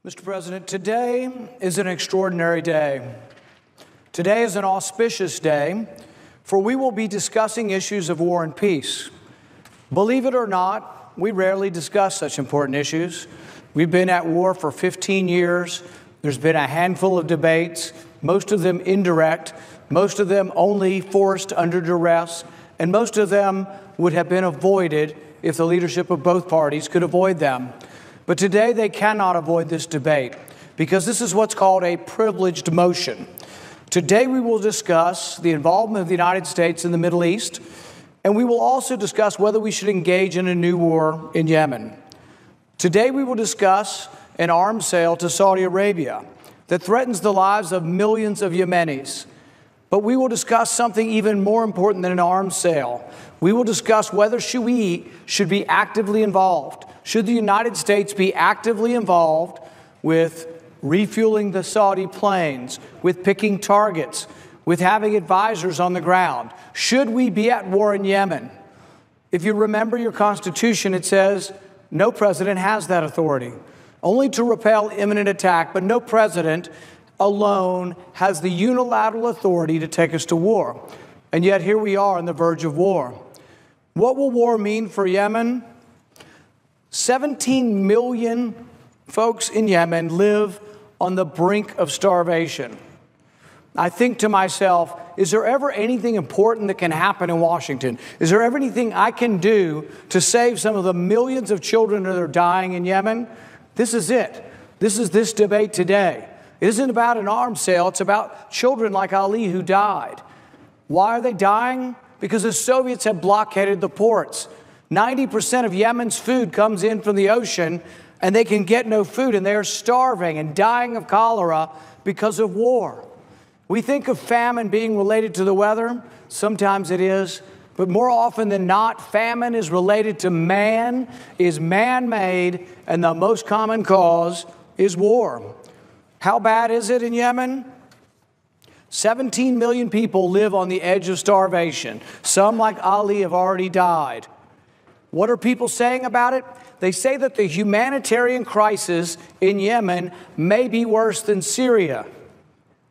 Mr. President, today is an extraordinary day. Today is an auspicious day, for we will be discussing issues of war and peace. Believe it or not, we rarely discuss such important issues. We've been at war for 15 years. There's been a handful of debates, most of them indirect, most of them only forced under duress, and most of them would have been avoided if the leadership of both parties could avoid them. But today they cannot avoid this debate because this is what's called a privileged motion. Today we will discuss the involvement of the United States in the Middle East, and we will also discuss whether we should engage in a new war in Yemen. Today we will discuss an arms sale to Saudi Arabia that threatens the lives of millions of Yemenis. But we will discuss something even more important than an arms sale. We will discuss whether we should be actively involved. Should the United States be actively involved with refueling the Saudi planes, with picking targets, with having advisors on the ground? Should we be at war in Yemen? If you remember your Constitution, it says no president has that authority, only to repel imminent attack, but no president alone has the unilateral authority to take us to war. And yet here we are on the verge of war. What will war mean for Yemen? 17 million folks in Yemen live on the brink of starvation. I think to myself, is there ever anything important that can happen in Washington? Is there ever anything I can do to save some of the millions of children that are dying in Yemen? This is it. This is this debate today. It isn't about an arms sale. It's about children like Ali who died. Why are they dying? Because the Soviets have blockaded the ports. 90% of Yemen's food comes in from the ocean, and they can get no food, and they are starving and dying of cholera because of war. We think of famine being related to the weather. Sometimes it is. But more often than not, famine is related to man, is man-made, and the most common cause is war. How bad is it in Yemen? 17 million people live on the edge of starvation. Some, like Ali, have already died. What are people saying about it? They say that the humanitarian crisis in Yemen may be worse than Syria.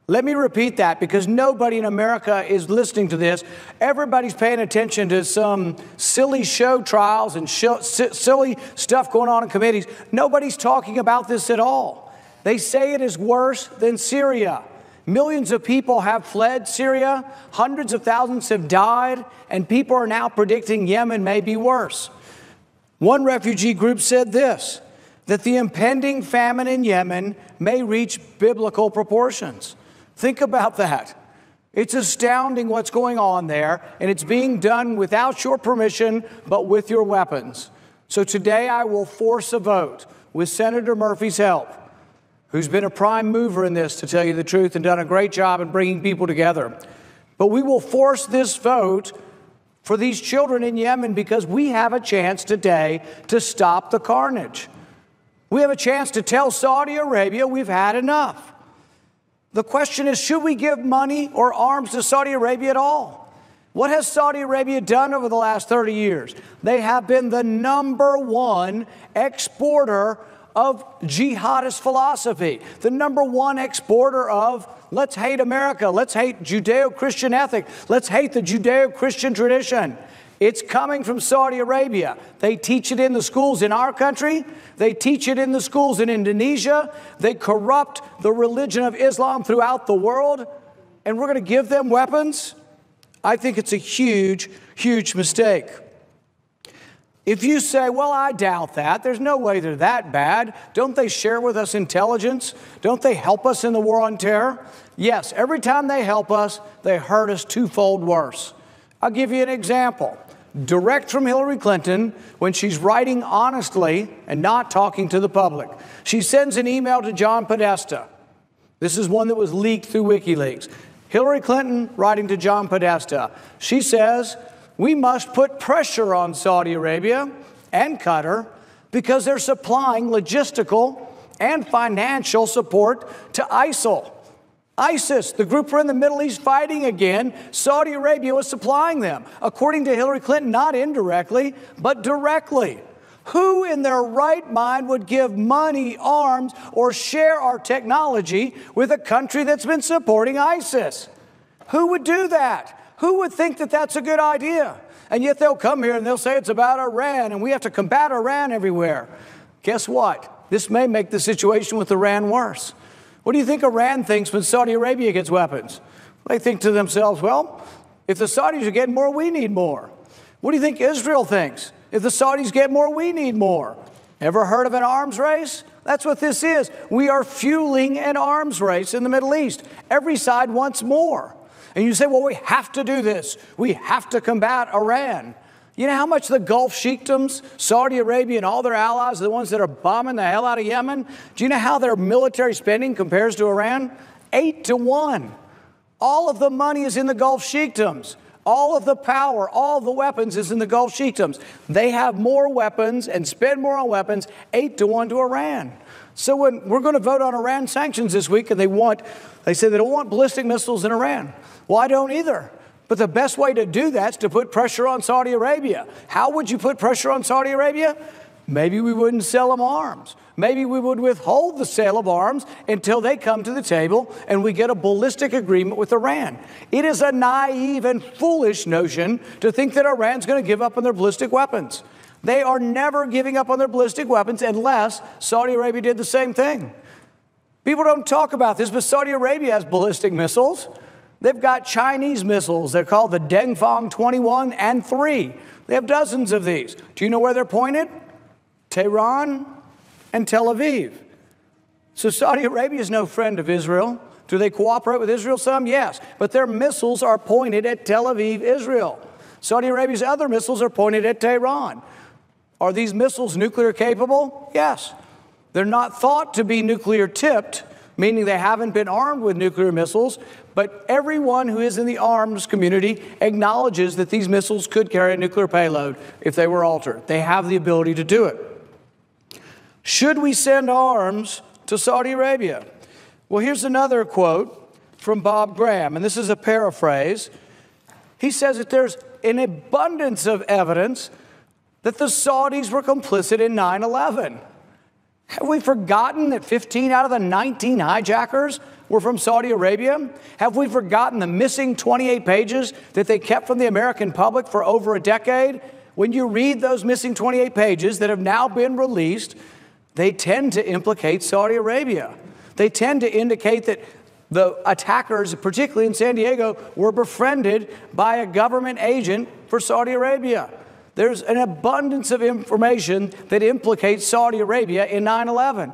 Let me repeat that because nobody in America is listening to this. Everybody's paying attention to some silly show trials and silly stuff going on in committees. Nobody's talking about this at all. They say it is worse than Syria. Millions of people have fled Syria, hundreds of thousands have died, and people are now predicting Yemen may be worse. One refugee group said this, that the impending famine in Yemen may reach biblical proportions. Think about that. It's astounding what's going on there, and it's being done without your permission, but with your weapons. So today I will force a vote with Senator Murphy's help, who's been a prime mover in this, to tell you the truth, and done a great job in bringing people together. But we will force this vote for these children in Yemen because we have a chance today to stop the carnage. We have a chance to tell Saudi Arabia we've had enough. The question is, should we give money or arms to Saudi Arabia at all? What has Saudi Arabia done over the last 30 years? They have been the #1 exporter of jihadist philosophy, the #1 exporter of let's hate America, let's hate Judeo-Christian ethic, let's hate the Judeo-Christian tradition. It's coming from Saudi Arabia. They teach it in the schools in our country. They teach it in the schools in Indonesia. They corrupt the religion of Islam throughout the world. And we're going to give them weapons? I think it's a huge, huge mistake. If you say, well, I doubt that, there's no way they're that bad. Don't they share with us intelligence? Don't they help us in the war on terror? Yes, every time they help us, they hurt us twofold worse. I'll give you an example. Direct from Hillary Clinton, when she's writing honestly and not talking to the public. She sends an email to John Podesta. This is one that was leaked through WikiLeaks. Hillary Clinton writing to John Podesta. She says, we must put pressure on Saudi Arabia and Qatar because they're supplying logistical and financial support to ISIL. ISIS, the group are in the Middle East fighting again. Saudi Arabia was supplying them, according to Hillary Clinton, not indirectly, but directly. Who in their right mind would give money, arms, or share our technology with a country that's been supporting ISIS? Who would do that? Who would think that that's a good idea? And yet they'll come here and they'll say it's about Iran and we have to combat Iran everywhere. Guess what? This may make the situation with Iran worse. What do you think Iran thinks when Saudi Arabia gets weapons? They think to themselves, well, if the Saudis are getting more, we need more. What do you think Israel thinks? If the Saudis get more, we need more. Ever heard of an arms race? That's what this is. We are fueling an arms race in the Middle East. Every side wants more. And you say, well, we have to do this. We have to combat Iran. You know how much the Gulf sheikdoms, Saudi Arabia and all their allies, the ones that are bombing the hell out of Yemen, do you know how their military spending compares to Iran? 8-1. All of the money is in the Gulf sheikdoms. All of the power, all of the weapons is in the Gulf sheikdoms. They have more weapons and spend more on weapons, 8-1 to Iran. So when we're going to vote on Iran sanctions this week, and they say they don't want ballistic missiles in Iran. Well, I don't either. But the best way to do that is to put pressure on Saudi Arabia. How would you put pressure on Saudi Arabia? Maybe we wouldn't sell them arms. Maybe we would withhold the sale of arms until they come to the table and we get a ballistic agreement with Iran. It is a naive and foolish notion to think that Iran's going to give up on their ballistic weapons. They are never giving up on their ballistic weapons unless Saudi Arabia did the same thing. People don't talk about this, but Saudi Arabia has ballistic missiles. They've got Chinese missiles. They're called the Dengfang 21 and 3. They have dozens of these. Do you know where they're pointed? Tehran and Tel Aviv. So Saudi Arabia is no friend of Israel. Do they cooperate with Israel some? Yes. But their missiles are pointed at Tel Aviv, Israel. Saudi Arabia's other missiles are pointed at Tehran. Are these missiles nuclear capable? Yes. They're not thought to be nuclear tipped, meaning they haven't been armed with nuclear missiles, but everyone who is in the arms community acknowledges that these missiles could carry a nuclear payload if they were altered. They have the ability to do it. Should we send arms to Saudi Arabia? Well, here's another quote from Bob Graham, and this is a paraphrase. He says that there's an abundance of evidence that the Saudis were complicit in 9/11. Have we forgotten that 15 out of the 19 hijackers were from Saudi Arabia? Have we forgotten the missing 28 pages that they kept from the American public for over a decade? When you read those missing 28 pages that have now been released, they tend to implicate Saudi Arabia. They tend to indicate that the attackers, particularly in San Diego, were befriended by a government agent for Saudi Arabia. There's an abundance of information that implicates Saudi Arabia in 9/11.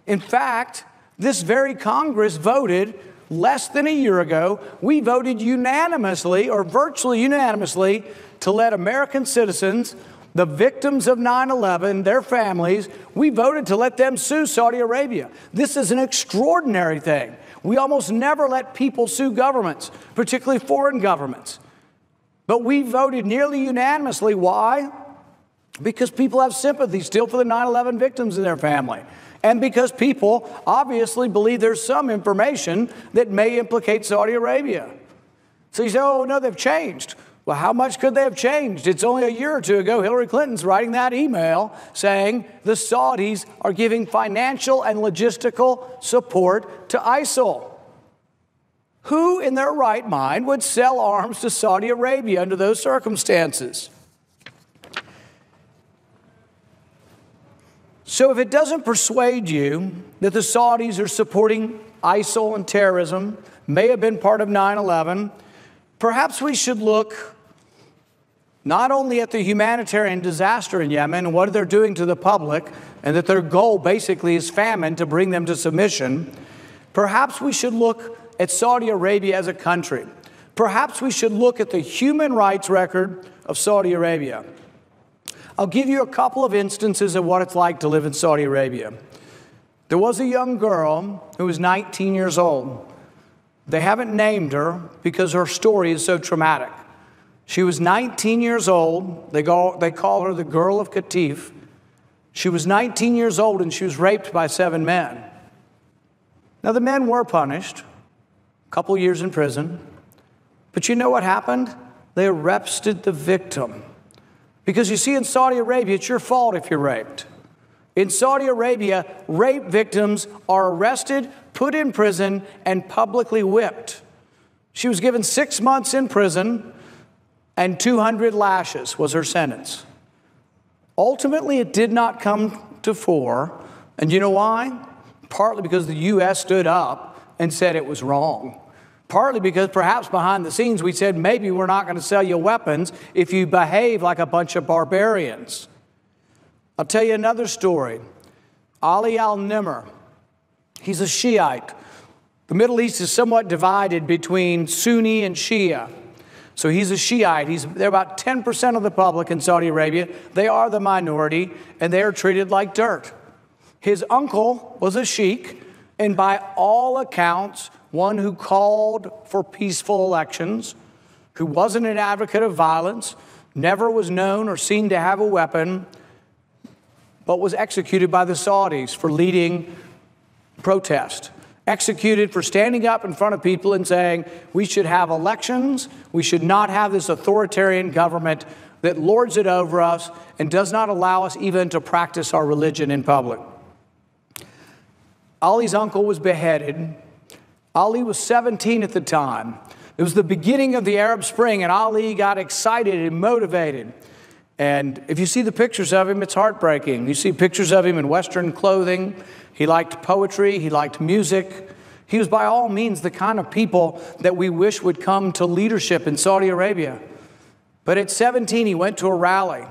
In fact, this very Congress voted less than a year ago. We voted unanimously, or virtually unanimously, to let American citizens, the victims of 9/11, their families, we voted to let them sue Saudi Arabia. This is an extraordinary thing. We almost never let people sue governments, particularly foreign governments. But we voted nearly unanimously. Why? Because people have sympathy still for the 9/11 victims and their family. And because people obviously believe there's some information that may implicate Saudi Arabia. So you say, oh, no, they've changed. Well, how much could they have changed? It's only a year or two ago, Hillary Clinton's writing that email saying the Saudis are giving financial and logistical support to ISIL. Who in their right mind would sell arms to Saudi Arabia under those circumstances? So if it doesn't persuade you that the Saudis are supporting ISIL and terrorism, may have been part of 9/11, perhaps we should look not only at the humanitarian disaster in Yemen and what they're doing to the public, and that their goal basically is famine to bring them to submission. Perhaps we should look at Saudi Arabia as a country. Perhaps we should look at the human rights record of Saudi Arabia. I'll give you a couple of instances of what it's like to live in Saudi Arabia. There was a young girl who was 19 years old. They haven't named her because her story is so traumatic. She was 19 years old. They call her the girl of Qatif. She was 19 years old and she was raped by 7 men. Now, the men were punished, a couple years in prison. But you know what happened? They arrested the victim Because you see, in Saudi Arabia, it's your fault if you're raped. In Saudi Arabia, rape victims are arrested, put in prison, and publicly whipped. She was given 6 months in prison, and 200 lashes was her sentence. Ultimately, it did not come to fore. And you know why? Partly because the U.S. stood up and said it was wrong. Partly because perhaps behind the scenes we said, maybe we're not going to sell you weapons if you behave like a bunch of barbarians. I'll tell you another story. Ali al-Nimr, he's a Shiite. The Middle East is somewhat divided between Sunni and Shia. So he's a Shiite. They're about 10% of the public in Saudi Arabia. They are the minority, and they are treated like dirt. His uncle was a sheikh, and by all accounts, one who called for peaceful elections, who wasn't an advocate of violence, never was known or seen to have a weapon, but was executed by the Saudis for leading protest. Executed for standing up in front of people and saying, we should have elections, we should not have this authoritarian government that lords it over us and does not allow us even to practice our religion in public. Ali's uncle was beheaded. Ali was 17 at the time. It was the beginning of the Arab Spring, and Ali got excited and motivated. And if you see the pictures of him, it's heartbreaking. You see pictures of him in Western clothing. He liked poetry. He liked music. He was by all means the kind of people that we wish would come to leadership in Saudi Arabia. But at 17, he went to a rally,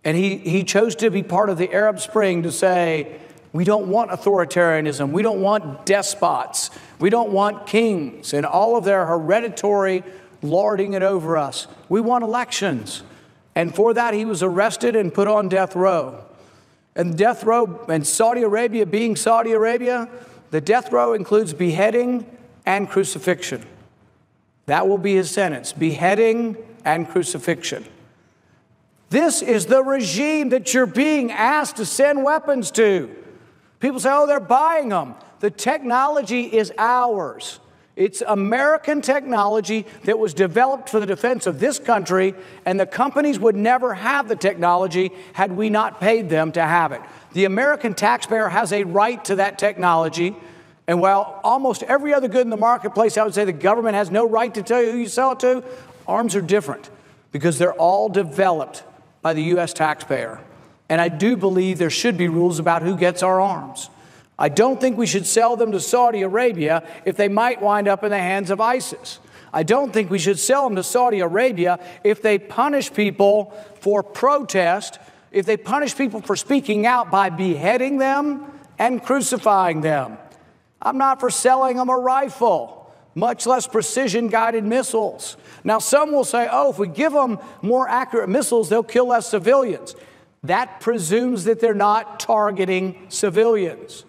and he chose to be part of the Arab Spring to say, we don't want authoritarianism. We don't want despots. We don't want kings and all of their hereditary lording it over us. We want elections. And for that, he was arrested and put on death row. And death row, and Saudi Arabia being Saudi Arabia, the death row includes beheading and crucifixion. That will be his sentence, beheading and crucifixion. This is the regime that you're being asked to send weapons to. People say, oh, they're buying them. The technology is ours. It's American technology that was developed for the defense of this country, and the companies would never have the technology had we not paid them to have it. The American taxpayer has a right to that technology, and while almost every other good in the marketplace, I would say the government has no right to tell you who you sell it to, arms are different because they're all developed by the U.S. taxpayer. And I do believe there should be rules about who gets our arms. I don't think we should sell them to Saudi Arabia if they might wind up in the hands of ISIS. I don't think we should sell them to Saudi Arabia if they punish people for protest, if they punish people for speaking out by beheading them and crucifying them. I'm not for selling them a rifle, much less precision-guided missiles. Now, some will say, oh, if we give them more accurate missiles, they'll kill less civilians. That presumes that they're not targeting civilians.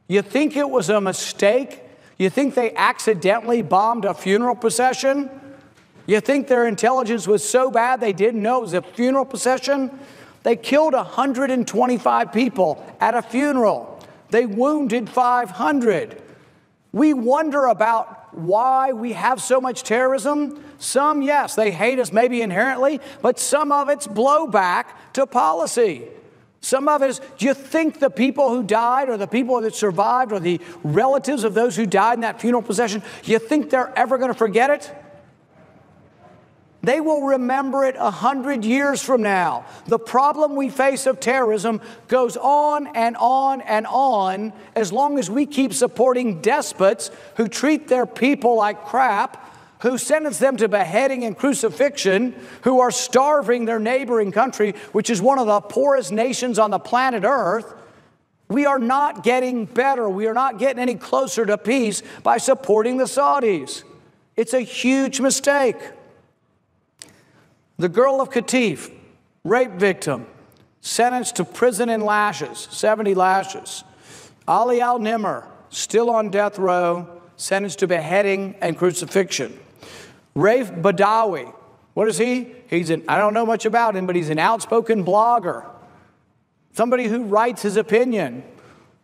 You think it was a mistake? You think they accidentally bombed a funeral procession? You think their intelligence was so bad they didn't know it was a funeral procession? They killed 125 people at a funeral. They wounded 500. We wonder about why we have so much terrorism. Some, yes, they hate us maybe inherently, but some of it's blowback to policy. Some of it is, do you think the people who died or the people that survived or the relatives of those who died in that funeral procession, you think they're ever going to forget it? They will remember it 100 years from now. The problem we face of terrorism goes on and on and on as long as we keep supporting despots who treat their people like crap, who sentence them to beheading and crucifixion, who are starving their neighboring country, which is one of the poorest nations on the planet Earth. We are not getting better. We are not getting any closer to peace by supporting the Saudis. It's a huge mistake. The girl of Qatif, rape victim, sentenced to prison and lashes, 70 lashes. Ali al-Nimr, still on death row, sentenced to beheading and crucifixion. Raif Badawi, what is he? I don't know much about him, but he's an outspoken blogger. Somebody who writes his opinion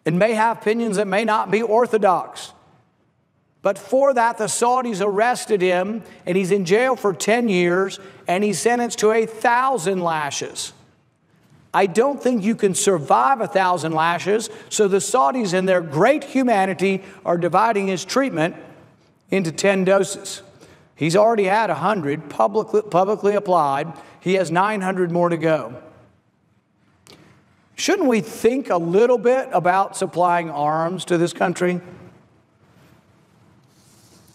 and may have opinions that may not be orthodox. But for that, the Saudis arrested him, and he's in jail for 10 years, and he's sentenced to 1,000 lashes. I don't think you can survive 1,000 lashes, so the Saudis, in their great humanity, are dividing his treatment into 10 doses. He's already had 100 publicly applied. He has 900 more to go. Shouldn't we think a little bit about supplying arms to this country?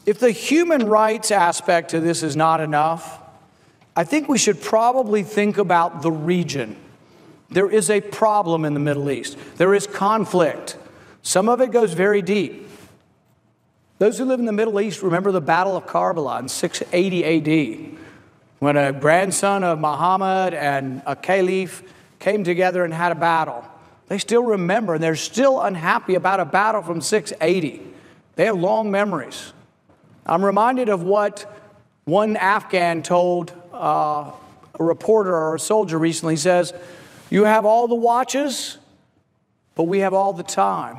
If the human rights aspect to this is not enough, I think we should probably think about the region. There is a problem in the Middle East. There is conflict. Some of it goes very deep. Those who live in the Middle East remember the Battle of Karbala in 680 AD, when a grandson of Muhammad and a caliph came together and had a battle. They still remember, and they're still unhappy about a battle from 680. They have long memories. I'm reminded of what one Afghan told a reporter or a soldier recently. He says, "You have all the watches, but we have all the time."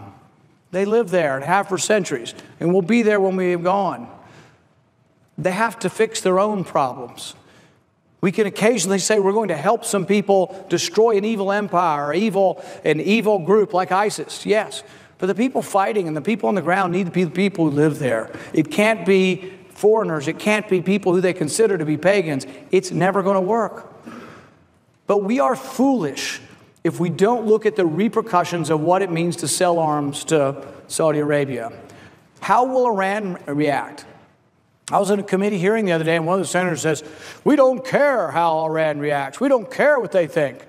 They live there and have for centuries, and we'll be there when we have gone. They have to fix their own problems. We can occasionally say we're going to help some people destroy an evil empire, an evil group like ISIS. Yes, but the people fighting and the people on the ground need to be the people who live there. It can't be foreigners. It can't be people who they consider to be pagans. It's never going to work. But we are foolish if we don't look at the repercussions of what it means to sell arms to Saudi Arabia. How will Iran react? I was in a committee hearing the other day, and one of the senators says, "We don't care how Iran reacts. We don't care what they think."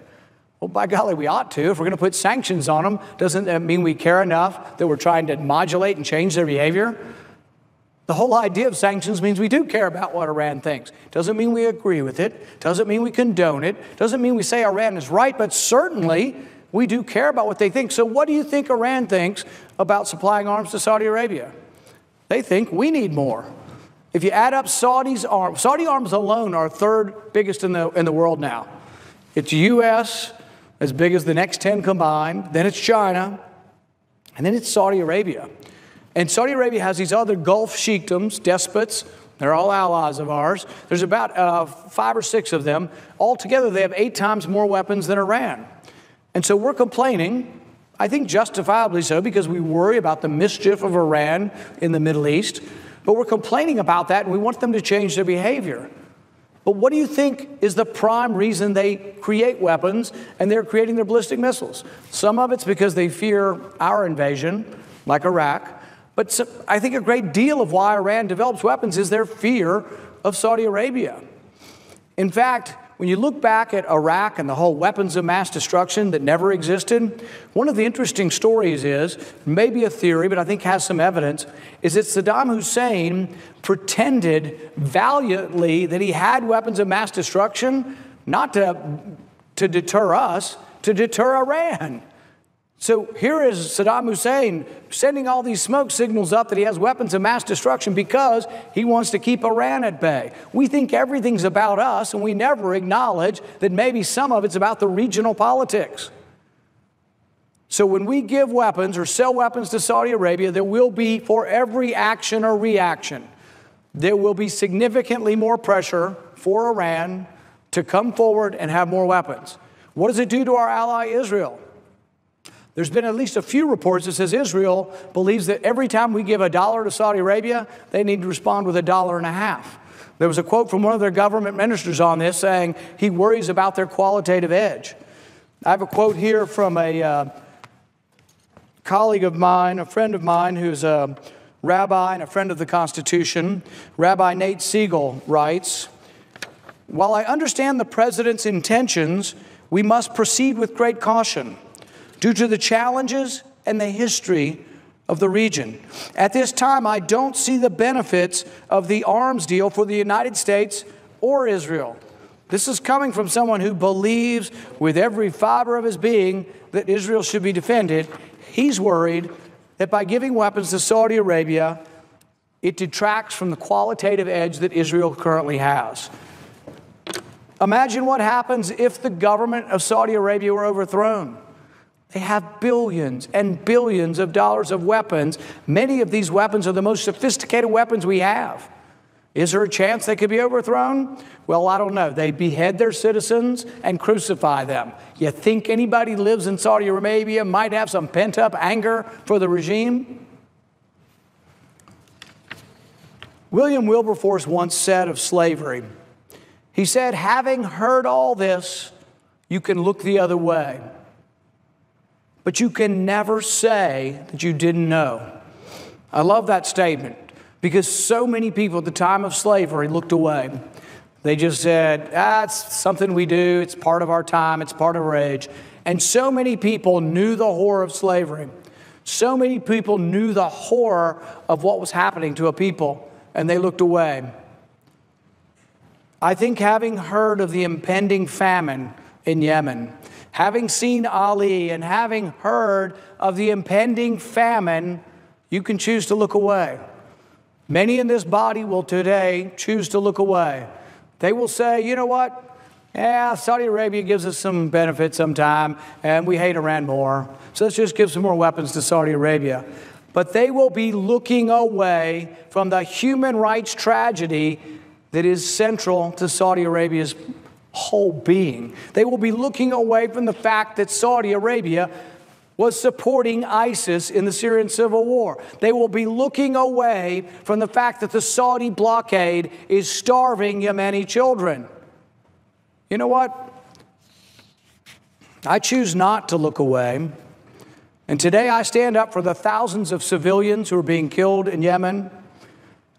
Well, by golly, we ought to. If we're going to put sanctions on them, doesn't that mean we care enough that we're trying to modulate and change their behavior? The whole idea of sanctions means we do care about what Iran thinks. Doesn't mean we agree with it. Doesn't mean we condone it. Doesn't mean we say Iran is right, but certainly we do care about what they think. So what do you think Iran thinks about supplying arms to Saudi Arabia? They think we need more. If you add up Saudi arms alone are third biggest in the world now. It's U.S., as big as the next 10 combined, then it's China, and then it's Saudi Arabia. And Saudi Arabia has these other Gulf sheikdoms, despots. They're all allies of ours. There's about 5 or 6 of them. Altogether, they have 8 times more weapons than Iran. And so we're complaining, I think justifiably so, because we worry about the mischief of Iran in the Middle East. But we're complaining about that, and we want them to change their behavior. But what do you think is the prime reason they create weapons and they're creating their ballistic missiles? Some of it's because they fear our invasion, like Iraq. But I think a great deal of why Iran develops weapons is their fear of Saudi Arabia. In fact, when you look back at Iraq and the whole weapons of mass destruction that never existed, one of the interesting stories is, maybe a theory, but I think has some evidence, is that Saddam Hussein pretended valiantly that he had weapons of mass destruction, not to deter us, to deter Iran. So here is Saddam Hussein sending all these smoke signals up that he has weapons of mass destruction because he wants to keep Iran at bay. We think everything's about us, and we never acknowledge that maybe some of it's about the regional politics. So when we give weapons or sell weapons to Saudi Arabia, there will be, for every action or reaction, there will be significantly more pressure for Iran to come forward and have more weapons. What does it do to our ally Israel? There's been at least a few reports that says Israel believes that every time we give $1 to Saudi Arabia, they need to respond with $1.50. There was a quote from one of their government ministers on this saying he worries about their qualitative edge. I have a quote here from a colleague of mine, a friend of mine who's a rabbi and a friend of the Constitution. Rabbi Nate Siegel writes, "While I understand the president's intentions, we must proceed with great caution due to the challenges and the history of the region. At this time, I don't see the benefits of the arms deal for the United States or Israel." This is coming from someone who believes with every fiber of his being that Israel should be defended. He's worried that by giving weapons to Saudi Arabia, it detracts from the qualitative edge that Israel currently has. Imagine what happens if the government of Saudi Arabia were overthrown. They have billions and billions of dollars of weapons. Many of these weapons are the most sophisticated weapons we have. Is there a chance they could be overthrown? Well, I don't know. They behead their citizens and crucify them. You think anybody who lives in Saudi Arabia might have some pent-up anger for the regime? William Wilberforce once said of slavery, he said, having heard all this, you can look the other way, but you can never say that you didn't know. I love that statement because so many people at the time of slavery looked away. They just said, it's something we do. It's part of our time. It's part of our age. And so many people knew the horror of slavery. So many people knew the horror of what was happening to a people, and they looked away. I think having heard of the impending famine in Yemen, having seen Ali and having heard of the impending famine, you can choose to look away. Many in this body will today choose to look away. They will say, you know what? Yeah, Saudi Arabia gives us some benefits sometime, and we hate Iran more. So let's just give some more weapons to Saudi Arabia. But they will be looking away from the human rights tragedy that is central to Saudi Arabia's whole being. They will be looking away from the fact that Saudi Arabia was supporting ISIS in the Syrian civil war. They will be looking away from the fact that the Saudi blockade is starving Yemeni children. You know what? I choose not to look away. And today I stand up for the thousands of civilians who are being killed in Yemen.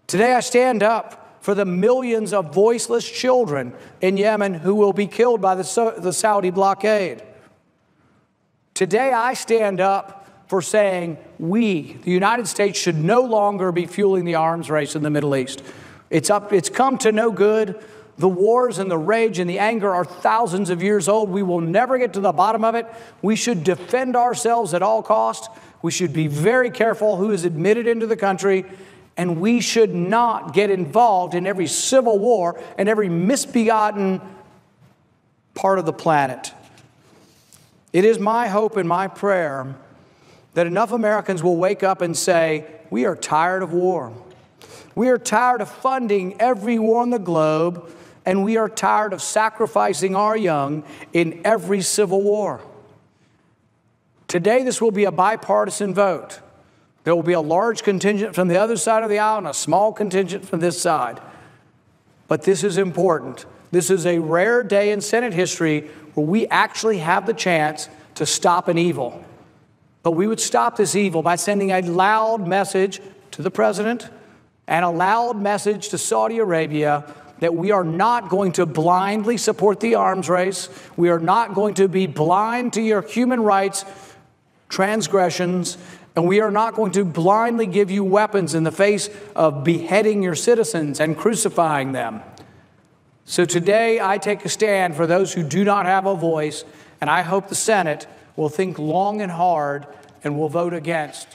Today I stand up for the millions of voiceless children in Yemen who will be killed by the Saudi blockade. Today I stand up for saying we, the United States, should no longer be fueling the arms race in the Middle East. It's come to no good. The wars and the rage and the anger are thousands of years old. We will never get to the bottom of it. We should defend ourselves at all costs. We should be very careful who is admitted into the country. And we should not get involved in every civil war and every misbegotten part of the planet. It is my hope and my prayer that enough Americans will wake up and say, we are tired of war. We are tired of funding every war on the globe, and we are tired of sacrificing our young in every civil war. Today, this will be a bipartisan vote. There will be a large contingent from the other side of the aisle and a small contingent from this side. But this is important. This is a rare day in Senate history where we actually have the chance to stop an evil. But we would stop this evil by sending a loud message to the president and a loud message to Saudi Arabia that we are not going to blindly support the arms race. We are not going to be blind to your human rights transgressions. And we are not going to blindly give you weapons in the face of beheading your citizens and crucifying them. So today I take a stand for those who do not have a voice, and I hope the Senate will think long and hard and will vote against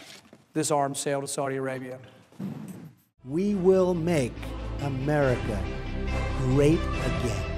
this arms sale to Saudi Arabia. We will make America great again.